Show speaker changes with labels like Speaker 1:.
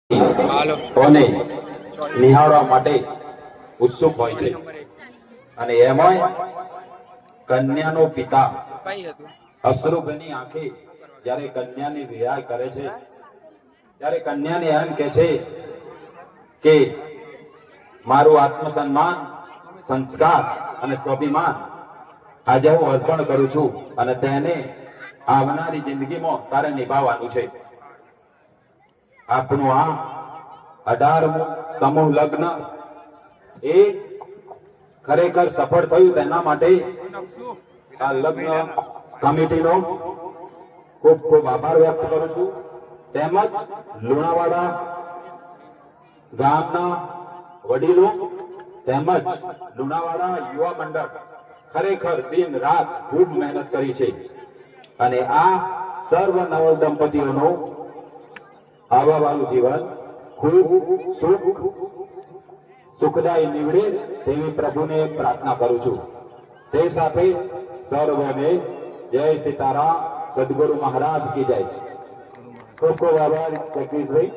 Speaker 1: કોને નિહાળવા માટે ઉત્સુક હોય છે અને એમાંય કન્યાનો પિતા અશ્રુભની આંખે જ્યારે કન્યાની વિદાય કરે છે ત્યારે કન્યાને એમ કહે છે કે મારું આત્મસન્માન સંસ્કાર અને સ્વાભિમાન આજે હું અર્પણ કરું છું અને તેને આવનારી જિંદગીમાં તારે નિભાવવાનું છે. આપણું આ 18મું સમૂહ લગ્ન એ ખરેખર સફળ થયું તેના માટે આ લગ્ન કમિટીનો ખૂબ ખૂબ આભાર વ્યક્ત કરું છું. તેમજ લુણાવાડા ગામના વડીલો તેમજ લુણાવાડા યુવા મંડળ ખરેખર દિન રાત ખૂબ મહેનત કરી છે અને આ સર્વ નવ દંપતીઓનો આવવાવાળું જીવન ખૂબ સુખદાયી નીવડે તેવી પ્રભુને પ્રાર્થના કરું છું. તે સાથે સર્વને જય સીતારામ, સદગુરુ મહારાજ કી જય. ખૂબ ખૂબ આભાર જગદીશભાઈ.